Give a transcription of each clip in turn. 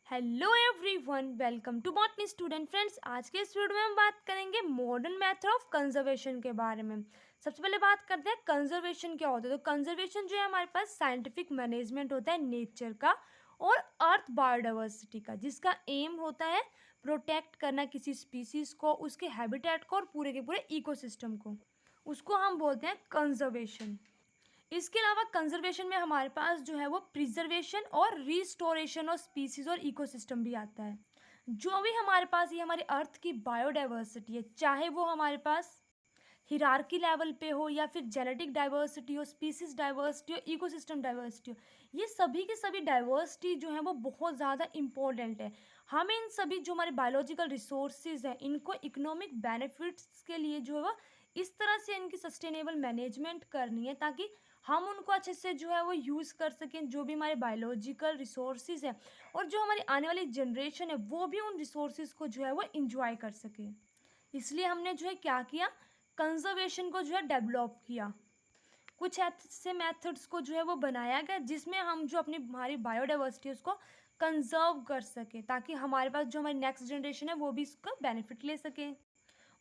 Hello everyone, welcome to botany student friends. आज के इस वीडियो में हम बात करेंगे मॉडर्न मेथड ऑफ कंजर्वेशन के बारे में। सबसे पहले बात करते हैं कंजर्वेशन क्या होता है। तो कंजर्वेशन जो है हमारे पास साइंटिफिक मैनेजमेंट होता है नेचर का और अर्थ बायोडाइवर्सिटी का, जिसका एम होता है प्रोटेक्ट करना किसी स्पीसीज को, उसके हैबिटेट को और पूरे के पूरे इकोसिस्टम को। उसको हम बोलते हैं कंजर्वेशन। इसके अलावा कंजर्वेशन में हमारे पास जो है वो प्रिजर्वेशन और रिस्टोरेशन ऑफ स्पीसीज और इकोसिस्टम भी आता है। जो भी हमारे पास ये हमारे अर्थ की बायोडाइवर्सिटी है, चाहे वो हमारे पास हिरार्की लेवल पे हो या फिर जेनेटिक डाइवर्सिटी हो, स्पीसीज डाइवर्सिटी हो, इकोसिस्टम डाइवर्सिटी हो, ये सभी की सभी डाइवर्सिटी जो है वो बहुत ज़्यादा इम्पोर्टेंट है। हमें इन सभी जो हमारे बायोलॉजिकल रिसोर्सेज हैं इनको इकोनॉमिक बेनिफिट्स के लिए जो है वो इस तरह से इनकी सस्टेनेबल मैनेजमेंट करनी है ताकि हम उनको अच्छे से जो है वो यूज़ कर सकें, जो भी हमारे बायोलॉजिकल रिसोर्सेज हैं, और जो हमारी आने वाली जनरेशन है वो भी उन रिसोर्सेज को जो है वो इंजॉय कर सके। इसलिए हमने जो है क्या किया, कंजर्वेशन को जो है डेवलप किया। कुछ ऐसे मेथड्स को जो है वो बनाया गया जिसमें हम जो अपनी हमारी बायोडाइवर्सिटी उसको कंजर्व कर सकें ताकि हमारे पास जो हमारी नेक्स्ट जनरेशन है वो भी इसका बेनिफिट ले सके।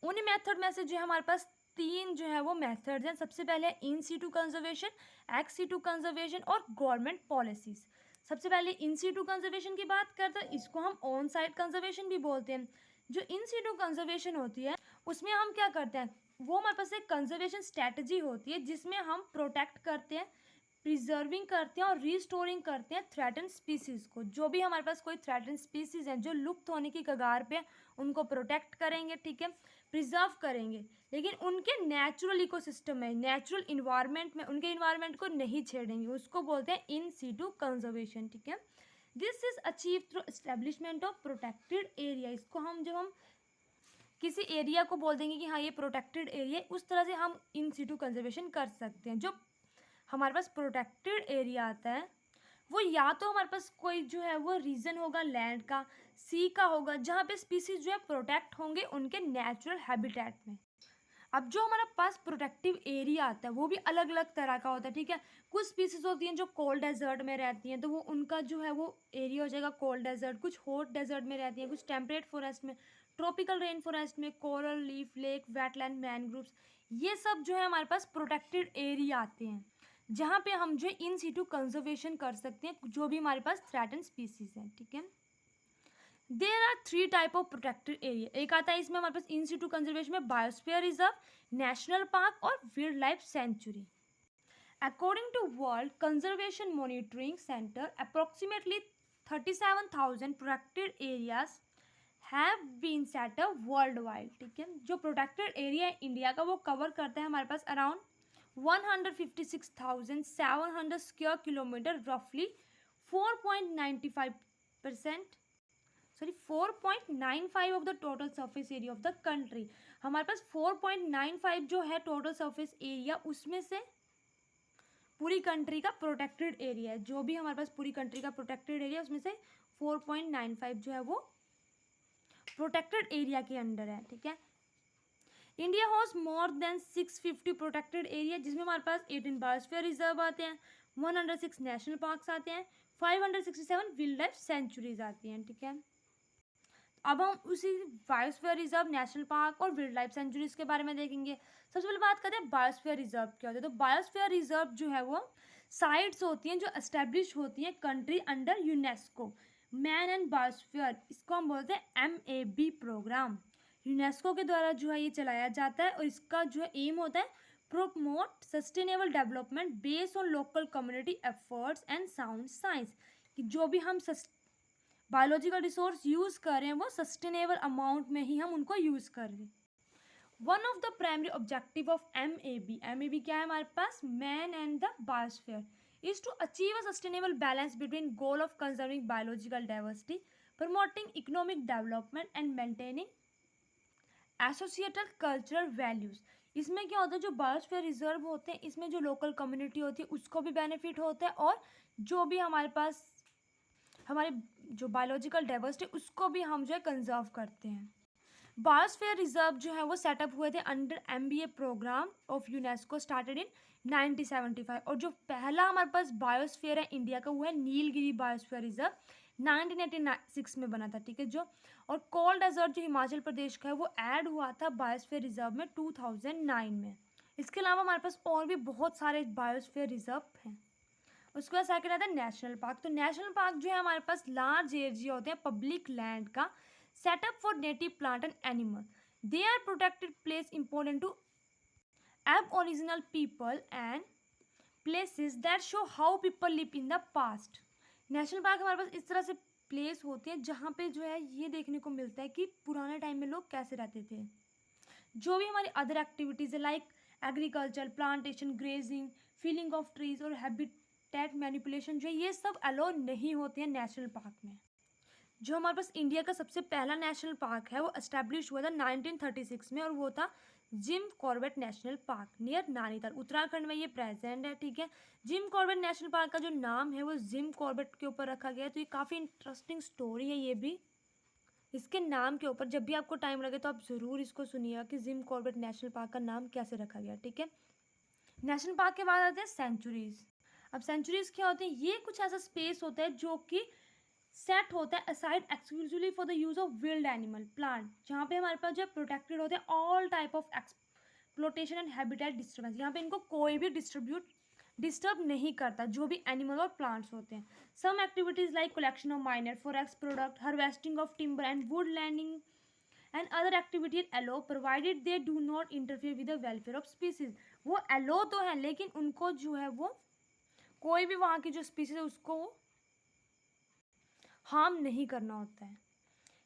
उन्हीं मेथड में से जो है हमारे पास तीन जो है वो मेथड्स हैं। सबसे पहले in situ conservation, ex situ conservation और गवर्नमेंट पॉलिसीज। सबसे पहले इन सीटू कंजर्वेशन की बात करते हैं, इसको हम ऑन साइट कंजर्वेशन भी बोलते हैं। जो इन सीटू कंजर्वेशन होती है उसमें हम क्या करते हैं, वो हमारे पास एक कंजर्वेशन स्ट्रैटेजी होती है जिसमें हम प्रोटेक्ट करते हैं, प्रिजर्विंग करते हैं और रिस्टोरिंग करते हैं थ्रेटन स्पीसीज को। जो भी हमारे पास कोई थ्रेटन स्पीसीज हैं जो लुप्त होने की कगार पे, उनको प्रोटेक्ट करेंगे, ठीक है, प्रिजर्व करेंगे, लेकिन उनके नेचुरल इकोसिस्टम में, नेचुरल इन्वायरमेंट में उनके इन्वायरमेंट को नहीं छेड़ेंगे। उसको बोलते हैं इन सीटू कंजर्वेशन, ठीक है। This is achieve through establishment of protected area. इसको हम जब हम किसी एरिया को बोल देंगे कि हाँ ये प्रोटेक्टेड एरिया है, उस तरह से हम इन सीटू कंजर्वेशन कर सकते हैं। जो हमारे पास प्रोटेक्टेड एरिया आता है वो या तो हमारे पास कोई जो है वो रीजन होगा लैंड का, सी का होगा, जहाँ पे स्पीसीज जो है प्रोटेक्ट होंगे उनके नेचुरल हैबिटेट में। अब जो हमारा पास प्रोटेक्टिव एरिया आता है वो भी अलग अलग तरह का होता है, ठीक है। कुछ स्पीसीज होती हैं जो कोल्ड डेजर्ट में रहती हैं तो वो उनका जो है वो एरिया हो जाएगा कोल्ड डेजर्ट। कुछ हॉट डेजर्ट में रहती हैं, कुछ टेम्परेट फॉरेस्ट में, ट्रॉपिकल रेन फॉरेस्ट में, coral leaf lake, wetland, mangroves, ये सब जो है हमारे पास प्रोटेक्टेड एरिया आते हैं जहाँ पे हम जो इन सीटू कंजर्वेशन कर सकते हैं जो भी हमारे पास थ्रेटन स्पीसीज हैं, ठीक है। There are three type of protected area. एक आता है इसमें हमारे पास इन सीटू कंजर्वेशन में बायोस्फीयर रिजर्व, नेशनल पार्क और wildlife sanctuary. According to world conservation monitoring centre, approximately 37,000 protected areas have been set up worldwide, ठीक है। जो प्रोटेक्टेड एरिया है इंडिया का वो कवर करता है हमारे पास अराउंड 156,700 स्क्वायर किलोमीटर, रफली 4.95%, sorry 4.95 of the total surface area of the country. हमारे पास 4.95 जो है टोटल सरफेस एरिया, उसमें से पूरी कंट्री का प्रोटेक्टेड एरिया है। जो भी हमारे पास पूरी कंट्री का प्रोटेक्टेड एरिया उसमें से 4.95 जो है वो प्रोटेक्टेड एरिया के अंडर है, ठीक है। India has more than 650 protected area, जिसमें हमारे पास 18 बायोस्फीयर रिजर्व आते हैं, 106 नेशनल पार्क्स आते हैं, 567 वाइल्ड लाइफ सेंचुरीज आती हैं, ठीक है। अब हम उसी बायोस्फीयर रिजर्व, नेशनल पार्क और वाइल्ड लाइफ सेंचुरीज के बारे में देखेंगे। सबसे पहले बात करते हैं बायोस्फीयर रिजर्व क्या होता है। तो बायोस्फीयर रिजर्व जो है वो साइट्स होती हैं जो एस्टेब्लिश होती हैं country under UNESCO man and biosphere, इसको हम बोलते हैं MAB प्रोग्राम। यूनेस्को के द्वारा जो है ये चलाया जाता है और इसका जो है एम होता है promote sustainable development based on local community efforts and sound science, कि जो भी हम बायोलॉजिकल रिसोर्स यूज़ कर रहे हैं वो सस्टेनेबल अमाउंट में ही हम उनको यूज़ कर रहे हैं। One of the primary objective of MAB क्या है हमारे पास, man and the biosphere, is to achieve a sustainable balance between goal of conserving biological diversity, promoting economic development and maintaining associated cultural values। इसमें क्या होता है, जो biosphere reserve होते हैं इसमें जो लोकल कम्युनिटी होती है उसको भी बेनिफिट होता है और जो भी हमारे पास हमारे जो बायोलॉजिकल डाइवर्सिटी उसको भी हम जो है कंजर्व करते हैं। बायोस्फीयर रिजर्व जो है वो सेटअप हुए थे under MBA programme of UNESCO started in 1975, और जो पहला हमारे पास बायोस्फीयर है इंडिया का वो है नीलगिरी बायोस्फीयर रिजर्व 1986 में बना था, ठीक है जो। और कोल्ड डेजर्ट जो हिमाचल प्रदेश का है वो ऐड हुआ था बायोस्फीयर रिजर्व में 2009 में। इसके अलावा हमारे पास और भी बहुत सारे बायोस्फीयर रिजर्व हैं। उसके बाद सेकंड आता है नेशनल पार्क। तो नेशनल पार्क जो है हमारे पास लार्ज एरिया होते हैं पब्लिक लैंड का, set up for native plant and animal. They are protected place important to aboriginal people and places that show how people live in the past। National park हमारे पास इस तरह से प्लेस होते हैं जहाँ पे जो है ये देखने को मिलता है कि पुराने टाइम में लोग कैसे रहते थे। जो भी हमारी अदर एक्टिविटीज़ है like agriculture, plantation, grazing, feeling of trees और हैबिटेट मैनिपुलेशन जो है ये सब अलाउ नहीं होते हैं नेशनल पार्क में। जो हमारे पास इंडिया का सबसे पहला नेशनल पार्क है वो एस्टैब्लिश हुआ था 1936 में और वो था Jim Corbett national park near Nainital, Uttarakhand में ये प्रेजेंट है, ठीक है। जिम कॉर्बेट नेशनल पार्क का जो नाम है वो जिम कॉर्बेट के ऊपर रखा गया है। तो ये काफ़ी इंटरेस्टिंग स्टोरी है ये भी इसके नाम के ऊपर। जब भी आपको टाइम लगे तो आप ज़रूर इसको सुनिएगा कि जिम कॉर्बेट नेशनल पार्क का नाम कैसे रखा गया, ठीक है। नेशनल पार्क के बाद आते हैं सेंचुरीज। अब सेंचुरीज क्या होते हैं, ये कुछ ऐसा स्पेस होता है जो कि सेट होता है aside exclusively for the use of wild animal plant, जहाँ पे हमारे पास जो है प्रोटेक्टेड होते हैं all type of exploitation and habitat disturbance. यहाँ पे इनको कोई भी डिस्टर्ब नहीं करता जो भी एनिमल और प्लांट्स होते हैं। Some activities like collection of minor forest product, harvesting of timber and wood landing and other activities allow provided they do not interfere with the welfare of species. वो allow तो है लेकिन उनको जो है वो कोई भी वहाँ की जो स्पीसीज है उसको हार्म नहीं करना होता है।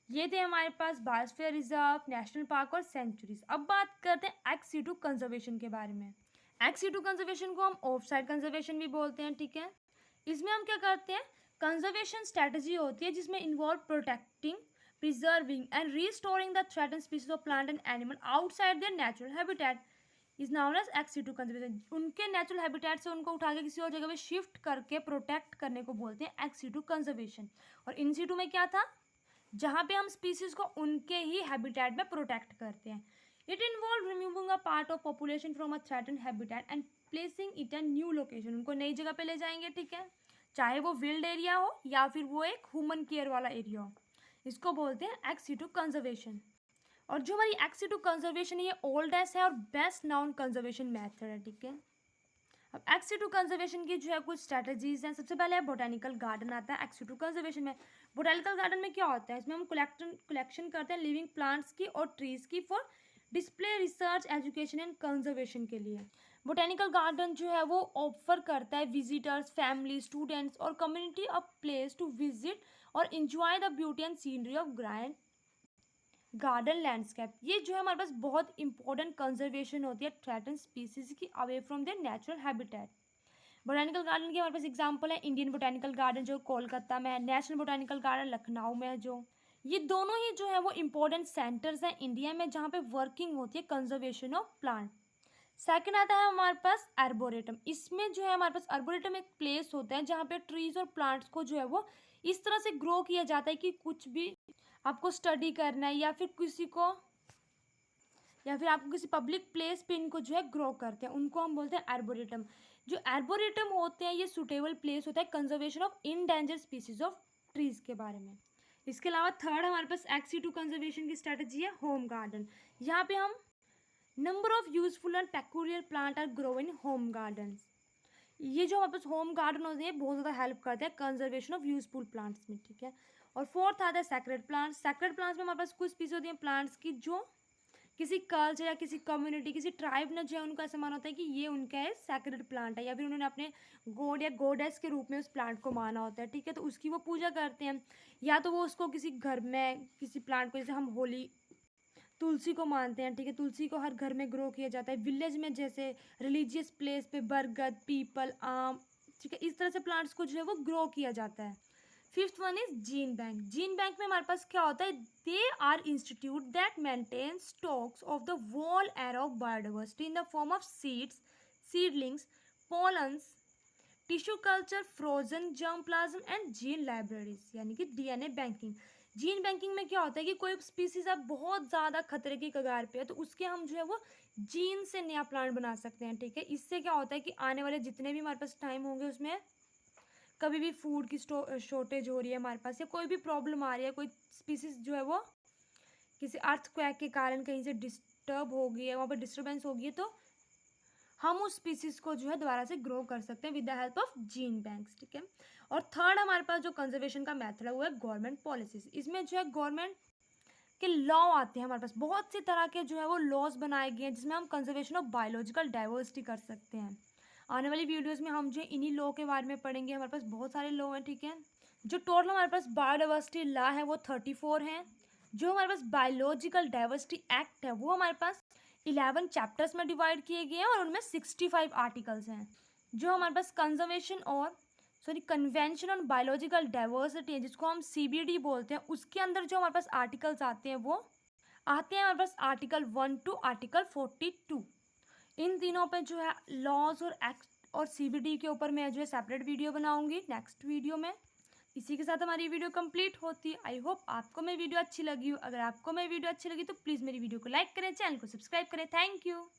ये थे हमारे पास बायोस्फीयर रिजर्व, नेशनल पार्क और सेंचुरीज। अब बात करते हैं एक्स सिटू कंजर्वेशन के बारे में। एक्स सिटू कंजर्वेशन को हम ऑफ साइड कंजर्वेशन भी बोलते हैं, ठीक है। इसमें हम क्या करते हैं, कंजर्वेशन स्ट्रेटजी होती है जिसमें involve protecting, preserving and restoring the threatened species of plant and animal outside their natural habitat is known as ex situ conservation. उनके नेचुरल हैबिटेट से उनको उठा के किसी और जगह पे शिफ्ट करके प्रोटेक्ट करने को बोलते हैं एक्स सिटू कंजर्वेशन। और इन सिटू में क्या था, जहाँ पे हम स्पीसीज को उनके ही हैबिटेट में प्रोटेक्ट करते हैं। It involve removing a part of population from a threatened habitat and placing it an new location. उनको नई जगह पे ले जाएंगे, ठीक है, चाहे वो विल्ड एरिया हो या फिर वो एक ह्यूमन केयर वाला एरिया हो। इसको बोलते हैं एक्स सिटू कंजर्वेशन। और जो हमारी एक्स सिटू कंजर्वेशन है ये ओल्डेस्ट है और बेस्ट नाउन कंजर्वेशन मेथड है, ठीक है। अब एक्स सिटू कंजर्वेशन की जो है कुछ स्ट्रेटजीज हैं। सबसे पहले बोटेनिकल गार्डन आता है एक्स सिटू कंजर्वेशन में। बोटेनिकल गार्डन में क्या होता है, इसमें हम कलेक्शन करते हैं लिविंग प्लांट्स की और ट्रीज की for display, research, education and conservation के लिए। बोटेनिकल गार्डन जो है वो ऑफर करता है विजिटर्स, फैमिली, स्टूडेंट्स और community a place to visit और enjoy the beauty and scenery of grand garden landscape. ये जो है हमारे पास बहुत इंपॉर्टेंट कंजर्वेशन होती है थ्रेटन स्पीसीज की away from there natural habitat. Botanical garden की हमारे पास एग्जांपल है इंडियन बोटेनिकल गार्डन जो कोलकाता में है, नेशनल बोटेनिकल गार्डन लखनऊ में है। जो ये दोनों ही जो है वो इंपॉर्टेंट सेंटर्स हैं इंडिया में जहाँ पे वर्किंग होती है कंजर्वेशन ऑफ प्लांट। सेकंड आता है हमारे पास आर्बोरेटम। इसमें जो है हमारे पास आर्बोरेटम एक प्लेस होता है जहाँ पे ट्रीज और प्लांट्स को जो है वो इस तरह से ग्रो किया जाता है कि कुछ भी आपको स्टडी करना है या फिर आपको किसी पब्लिक प्लेस पे इनको जो है ग्रो करते हैं, उनको हम बोलते हैं आर्बोरेटम। जो आर्बोरेटम होते हैं ये सुटेबल प्लेस होता है conservation of endanger species of trees के बारे में। इसके अलावा थर्ड हमारे पास एक्स सिटू कंजर्वेशन की स्ट्रेटजी है होम गार्डन। यहाँ पे हम number of useful and peculiar plant are grow in home garden. ये जो हमारे पास होम गार्डन होते हैं बहुत ज़्यादा हेल्प करते हैं कंजर्वेशन ऑफ यूजफुल प्लांट्स में, ठीक है। और फोर्थ आता है सैक्रेड प्लांट्स। सैक्रेड प्लांट्स में हमारे पास कुछ स्पीसीज होती हैं प्लांट्स की जो किसी कल्चर या किसी कम्युनिटी, किसी ट्राइब ने जो है उनका ऐसा माना होता है कि ये उनका है सैक्रेड प्लांट है, या फिर उन्होंने अपने गॉड या गॉडेस के रूप में उस प्लांट को माना होता है, ठीक है। तो उसकी वो पूजा करते हैं, या तो वो उसको किसी घर में किसी प्लांट को, जैसे हम होली तुलसी को मानते हैं, ठीक है, तुलसी को हर घर में ग्रो किया जाता है। विलेज में जैसे रिलीजियस प्लेस पे बरगद, पीपल, आम, ठीक है, इस तरह से प्लांट्स को जो है वो ग्रो किया जाता है। Fifth one is gene bank. Gene bank में हमारे पास क्या होता है, they are institute that maintain stocks of the whole array of biodiversity in the form of seeds, seedlings, pollens, tissue culture, frozen germplasm and gene libraries, यानी कि DNA banking. Gene banking में क्या होता है कि कोई species अब बहुत ज़्यादा खतरे की कगार पे है तो उसके हम जो है वो जीन से नया प्लांट बना सकते हैं, ठीक है। इससे क्या होता है कि आने वाले जितने भी हमारे पास टाइम होंगे उसमें कभी भी फूड की शॉर्टेज हो रही है हमारे पास, या कोई भी प्रॉब्लम आ रही है, कोई स्पीसीज जो है वो किसी अर्थक्वेक के कारण कहीं से डिस्टर्ब हो गई है, वहाँ पर डिस्टर्बेंस हो गई है, तो हम उस स्पीसीज को जो है दोबारा से ग्रो कर सकते हैं with the help of gene banks, ठीक है। और थर्ड हमारे पास जो कंजर्वेशन का मेथड है वो है गवर्नमेंट पॉलिसीज। इसमें जो है गवर्नमेंट के लॉ आते हैं हमारे पास, बहुत सी तरह के जो है वो लॉज बनाए गए हैं जिसमें हम कंजर्वेशन ऑफ बायोलॉजिकल डाइवर्सिटी कर सकते हैं। आने वाली वीडियोस में हम जो इन्हीं लॉ के बारे में पढ़ेंगे। हमारे पास बहुत सारे लॉ हैं, ठीक है। जो टोटल हमारे पास बायोडाइवर्सिटी लॉ है वो 34 हैं। जो हमारे पास बायोलॉजिकल डाइवर्सिटी एक्ट है वो हमारे पास 11 चैप्टर्स में डिवाइड किए गए हैं और उनमें 65 आर्टिकल्स हैं। जो हमारे पास कन्वेंशन ऑन बायोलॉजिकल डाइवर्सिटी है, जिसको हम CBD बोलते हैं, उसके अंदर जो हमारे पास आर्टिकल्स आते हैं वो आते हैं हमारे पास आर्टिकल 1 टू आर्टिकल 42। इन तीनों पे जो है लॉज और एक्ट और CBD के ऊपर मैं जो है सेपरेट वीडियो बनाऊंगी नेक्स्ट वीडियो में। इसी के साथ हमारी वीडियो कंप्लीट होती है। आई होप आपको मेरी वीडियो अच्छी लगी हो। अगर आपको मेरी वीडियो अच्छी लगी तो प्लीज़ मेरी वीडियो को लाइक करें, चैनल को सब्सक्राइब करें। Thank you.